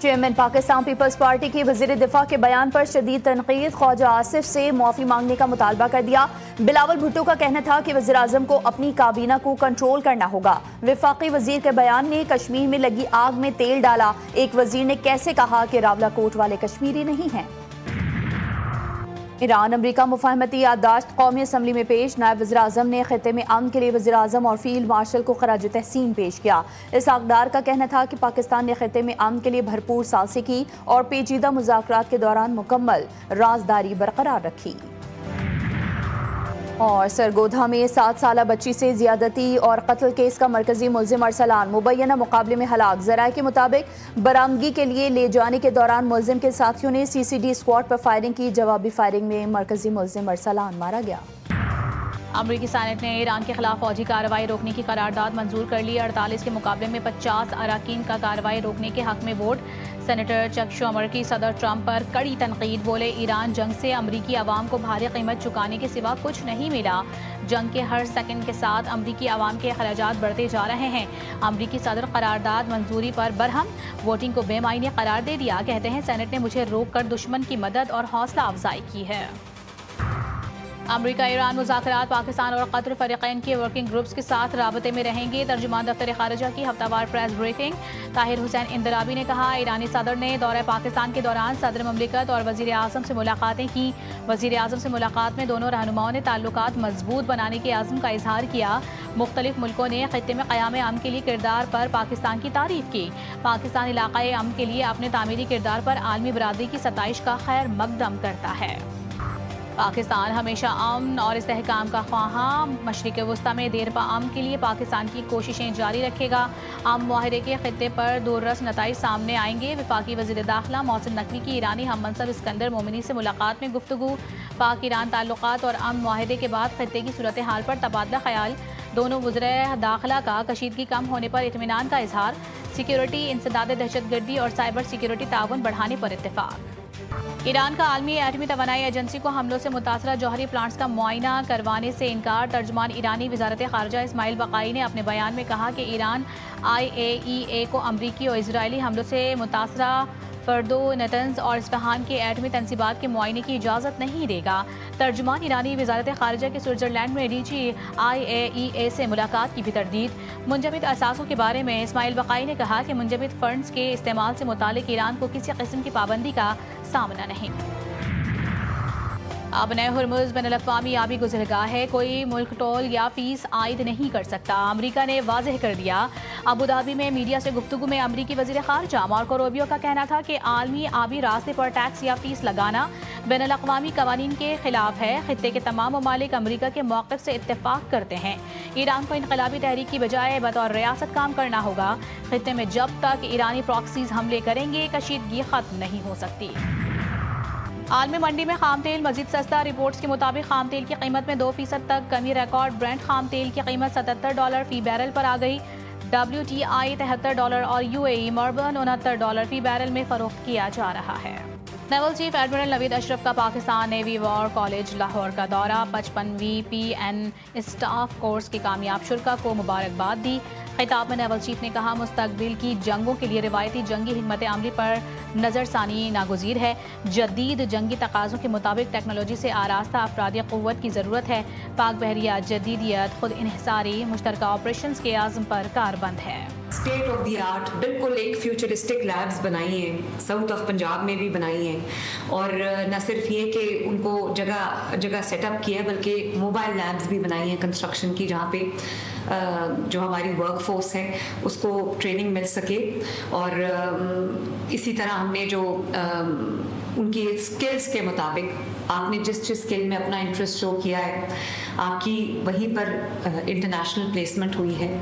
Chairman Pakistan Peoples party کی وزیر دفاع کے بیان پر شدید تنقید، خواجہ آصف سے معافی مانگنے کا مطالبہ کر دیا۔ بلاول بھٹو کا کہنا تھا کہ وزیراعظم کو اپنی کابینہ کو کنٹرول کرنا ہوگا۔ وفاقی وزیر کے بیان نے کشمیر میں لگی آگ میں تیل ڈالا، ایک وزیر نے کیسے کہا کہ راولہ کوٹ والے کشمیری نہیں ہیں۔ ایران امریکہ مفاہمتی یادداشت قومی اسمبلی میں پیش، نائب وزیر اعظم نے خطے میں امن کے لیے وزیر اعظم اور فیلڈ مارشل کو خراج تحسین پیش کیا۔ اسحاق ڈار کا کہنا تھا کہ پاکستان نے خطے میں امن کے لیے بھرپور ثالثی کی اور پیچیدہ مذاکرات کے دوران مکمل رازداری برقرار رکھی۔ اور سرگودھا میں 7 سالہ بچی سے زیادتی اور قتل کیس کا مرکزی ملزم ارسلان مبینہ مقابلے میں ہلاک۔ ذرائع کے مطابق برآمدگی کے لیے لے جانے کے دوران ملزم کے ساتھیوں نے CCD اسکواڈ پر فائرنگ کی، جوابی فائرنگ میں مرکزی ملزم ارسلان مارا گیا۔ امریکی سینٹ نے ایران کے خلاف فوجی کارروائی روکنے کی قرارداد منظور کر لی۔ 48 کے مقابلے میں 50 اراکین کا کارروائی روکنے کے حق میں ووٹ۔ سینیٹر چک شومر کی صدر ٹرمپ پر کڑی تنقید، بولے ایران جنگ سے امریکی عوام کو بھاری قیمت چکانے کے سوا کچھ نہیں ملا۔ جنگ کے ہر سیکنڈ کے ساتھ امریکی عوام کے اخراجات بڑھتے جا رہے ہیں۔ امریکی صدر قرارداد منظوری پر برہم، ووٹنگ کو بے معنی قرار دے دیا۔ کہتے ہیں سینٹ نے مجھے روک کر دشمن کی مدد اور حوصلہ افزائی کی ہے۔ امریکہ ایران مذاکرات پاکستان اور قطر فریقین کے ورکنگ گروپس کے ساتھ رابطے میں رہیں گے۔ ترجمان دفتر خارجہ کی ہفتہ وار پریس بریفنگ، طاہر حسین اندرابی نے کہا ایرانی صدر نے دورہ پاکستان کے دوران صدر مملکت اور وزیر اعظم سے ملاقاتیں کی۔ وزیر اعظم سے ملاقات میں دونوں رہنماؤں نے تعلقات مضبوط بنانے کے عزم کا اظہار کیا۔ مختلف ملکوں نے خطے میں قیام امن کے لیے کردار پر پاکستان کی تعریف کی۔ پاکستان علاقۂ امن کے لیے اپنے تعمیری کردار پر عالمی برادری کی ستائش کا خیر مقدم کرتا ہے۔ پاکستان ہمیشہ امن اور استحکام کا خواہاں، مشرق وسطی میں دیر پا امن کے لیے پاکستان کی کوششیں جاری رکھے گا۔ امن معاہدے کے خطے پر دوررس نتائج سامنے آئیں گے۔ وفاقی وزیر داخلہ محسن نقوی کی ایرانی ہم منصب اسکندر مومنی سے ملاقات میں گفتگو۔ پاک ایران تعلقات اور امن معاہدے کے بعد خطے کی صورتحال پر تبادلہ خیال۔ دونوں وزرائے داخلہ کا کشیدگی کم ہونے پر اطمینان کا اظہار۔ سیکیورٹی، انسداد دہشت گردی اور سائبر سیکیورٹی تعاون بڑھانے پر اتفاق۔ ایران کا عالمی ایٹمی توانائی ایجنسی کو حملوں سے متاثرہ جوہری پلانٹس کا معائنہ کروانے سے انکار۔ ترجمان ایرانی وزارت خارجہ اسماعیل بقائی نے اپنے بیان میں کہا کہ ایران IAEA کو امریکی اور اسرائیلی حملوں سے متاثرہ فردو، نتنز اور اصفہان کے ایٹمی تنصیبات کے معائنے کی اجازت نہیں دے گا۔ ترجمان ایرانی وزارت خارجہ کے سوئٹزرلینڈ میں DG IAEA سے ملاقات کی بھی تردید۔ منجمد اثاثوں کے بارے میں اسماعیل بقائی نے کہا کہ منجمد فنڈز کے استعمال سے متعلق ایران کو کسی قسم کی پابندی کا سامنا نہیں۔ اب نئے ہرمز بین الاقوامی آبی گزرگاہ ہے، کوئی ملک ٹول یا فیس عائد نہیں کر سکتا، امریکہ نے واضح کر دیا۔ ابوظہبی میں میڈیا سے گفتگو میں امریکی وزیر خارجہ مارکو روبیو کا کہنا تھا کہ عالمی آبی راستے پر ٹیکس یا فیس لگانا بین الاقوامی قوانین کے خلاف ہے۔ خطے کے تمام ممالک امریکہ کے موقف سے اتفاق کرتے ہیں۔ ایران کو انقلابی تحریک کی بجائے بطور ریاست کام کرنا ہوگا۔ خطے میں جب تک ایرانی پراکسیز حملے کریں گے کشیدگی ختم نہیں ہو سکتی۔ عالمی منڈی میں خام تیل مزید سستا، رپورٹس کے مطابق خام تیل کی قیمت میں 2% تک کمی ریکارڈ۔ برنٹ خام تیل کی قیمت $77 فی بیرل پر آ گئی۔ WTI $73 اور UAE مربن $69 فی بیرل میں فروخت کیا جا رہا ہے۔ Naval chief admiral Naveed Ashraf کا Pakistan navy war college Lahore کا دورہ، 55ویں PN اسٹاف کورس کے کامیاب شرکا کو مبارکباد دی۔ خطاب میں نیول چیف نے کہا مستقبل کی جنگوں کے لیے روایتی جنگی حکمت عملی پر نظر ثانی ناگزیر ہے۔ جدید جنگی تقاضوں کے مطابق ٹیکنالوجی سے آراستہ افرادی قوت کی ضرورت ہے۔ پاک بحریہ جدیدیت، خود انحصاری، مشترکہ آپریشنز کے عزم پر کاربند ہے۔ اسٹیٹ آف دی آرٹ بالکل ایک فیوچرسٹک لیبز بنائی ہیں، ساؤتھ آف پنجاب میں بھی بنائی ہیں، اور نہ صرف یہ کہ ان کو جگہ سیٹ اپ کیا ہے بلکہ موبائل لیبز بھی بنائی ہیں کنسٹرکشن کی، جہاں پہ جو ہماری ورک فورس ہے اس کو ٹریننگ مل سکے۔ اور اسی طرح ہم نے جو ان کی اسکلز کے مطابق آپ نے جس اسکل میں اپنا انٹرسٹ شو کیا ہے آپ کی وہیں پر انٹرنیشنل پلیسمنٹ ہوئی ہے۔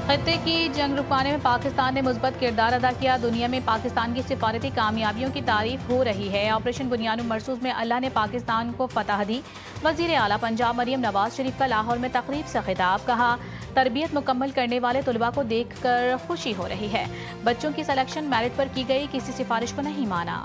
خطے کی جنگ رکوانے میں پاکستان نے مثبت کردار ادا کیا، دنیا میں پاکستان کی سفارتی کامیابیوں کی تعریف ہو رہی ہے۔ آپریشن بنیاد مرصوص میں اللہ نے پاکستان کو فتح دی۔ وزیر اعلیٰ پنجاب مریم نواز شریف کا لاہور میں تقریب سے خطاب، کہا تربیت مکمل کرنے والے طلباء کو دیکھ کر خوشی ہو رہی ہے، بچوں کی سلیکشن میرٹ پر کی گئی، کسی سفارش کو نہیں مانا۔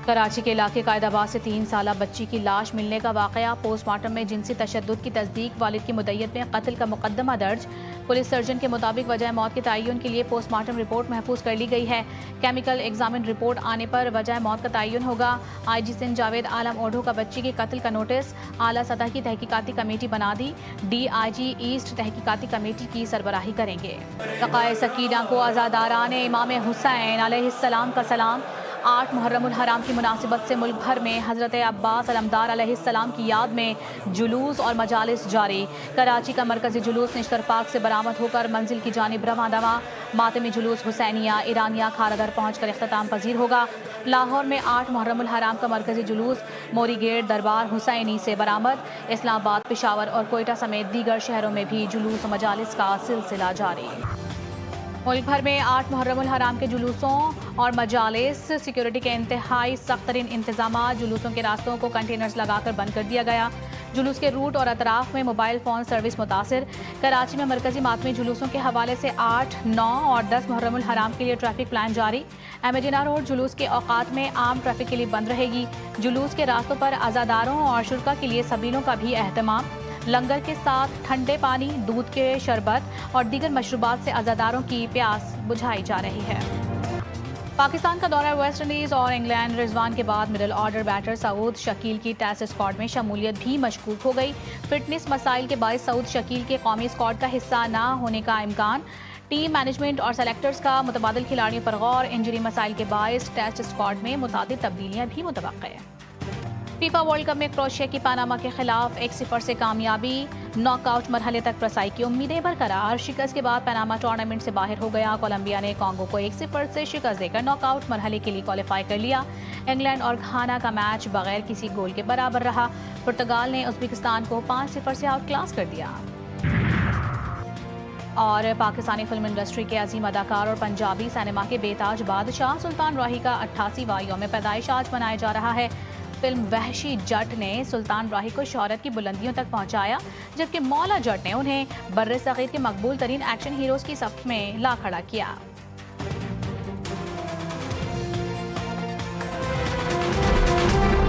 کراچی کے علاقے قائدآباد سے 3 سالہ بچی کی لاش ملنے کا واقعہ، پوسٹ مارٹم میں جنسی تشدد کی تصدیق، والد کی مدعیت میں قتل کا مقدمہ درج۔ پولیس سرجن کے مطابق وجہ موت کے تعین کے لیے پوسٹ مارٹم رپورٹ محفوظ کر لی گئی ہے۔ کیمیکل ایگزامن رپورٹ آنے پر وجہ موت کا تعین ہوگا۔ آئی جی سندھ جاوید عالم اوڈھو کا بچی کے قتل کا نوٹس، اعلیٰ سطح کی تحقیقاتی کمیٹی بنا دی۔ ڈی آئی جی ایسٹ تحقیقاتی کمیٹی کی سربراہی کریں گے۔ تقائے سکینہ کو عزاداران امام حسین علیہ السلام کا سلام۔ 8 محرم الحرام کی مناسبت سے ملک بھر میں حضرت عباس علمدار علیہ السلام کی یاد میں جلوس اور مجالس جاری۔ کراچی کا مرکزی جلوس نشتر پارک سے برآمد ہو کر منزل کی جانب رواں دواں۔ ماتمی جلوس حسینیہ ایرانیہ کھارگر پہنچ کر اختتام پذیر ہوگا۔ لاہور میں 8 محرم الحرام کا مرکزی جلوس موری گیٹ دربار حسینی سے برآمد۔ اسلام آباد، پشاور اور کوئٹہ سمیت دیگر شہروں میں بھی جلوس و مجالس کا سلسلہ جاری۔ ملک بھر میں 8 محرم الحرام کے جلوسوں اور مجالس، سیکیورٹی کے انتہائی سخت ترین انتظامات۔ جلوسوں کے راستوں کو کنٹینرز لگا کر بند کر دیا گیا۔ جلوس کے روٹ اور اطراف میں موبائل فون سروس متاثر۔ کراچی میں مرکزی ماتمی جلوسوں کے حوالے سے 8، 9 اور 10 محرم الحرام کے لیے ٹریفک پلان جاری۔ احمد جناح روڈ جلوس کے اوقات میں عام ٹریفک کے لیے بند رہے گی۔ جلوس کے راستوں پر عزاداروں اور شرکاء کے لیے سبیلوں کا بھی اہتمام۔ لنگر کے ساتھ ٹھنڈے پانی، دودھ کے شربت اور دیگر مشروبات سے عزاداروں کی پیاس بجھائی جا رہی ہے۔ پاکستان کا دورہ ویسٹ انڈیز اور انگلینڈ، رضوان کے بعد مڈل آرڈر بیٹر سعود شکیل کی ٹیسٹ اسکواڈ میں شمولیت بھی مشکوک ہو گئی۔ فٹنس مسائل کے باعث سعود شکیل کے قومی اسکواڈ کا حصہ نہ ہونے کا امکان۔ ٹیم مینجمنٹ اور سلیکٹرز کا متبادل کھلاڑیوں پر غور۔ انجری مسائل کے باعث ٹیسٹ اسکواڈ میں متعدد تبدیلیاں بھی متوقع ہیں۔ فیفا ورلڈ کپ میں کروشیا کی پاناما کے خلاف 1-0 سے کامیابی، ناک آؤٹ مرحلے تک رسائی کی امیدیں برقرار۔ شکست کے بعد پاناما ٹورنامنٹ سے باہر ہو گیا۔ کولمبیا نے کانگو کو 1-0 سے شکست دے کر ناک آؤٹ مرحلے کے لیے کوالیفائی کر لیا۔ انگلینڈ اور گھانا کا میچ بغیر کسی گول کے برابر رہا۔ پرتگال نے ازبکستان کو 5-0 سے آؤٹ کلاس کر دیا۔ اور پاکستانی فلم انڈسٹری کے عظیم اداکار اور پنجابی سینما کے بے تاج بادشاہ سلطان راہی کا 88واں یوم پیدائش آج منایا جا رہا ہے۔ فلم وحشی جٹ نے سلطان راہی کو شہرت کی بلندیوں تک پہنچایا، جبکہ مولا جٹ نے انہیں برصغیر کے مقبول ترین ایکشن ہیروز کی صف میں لا کھڑا کیا۔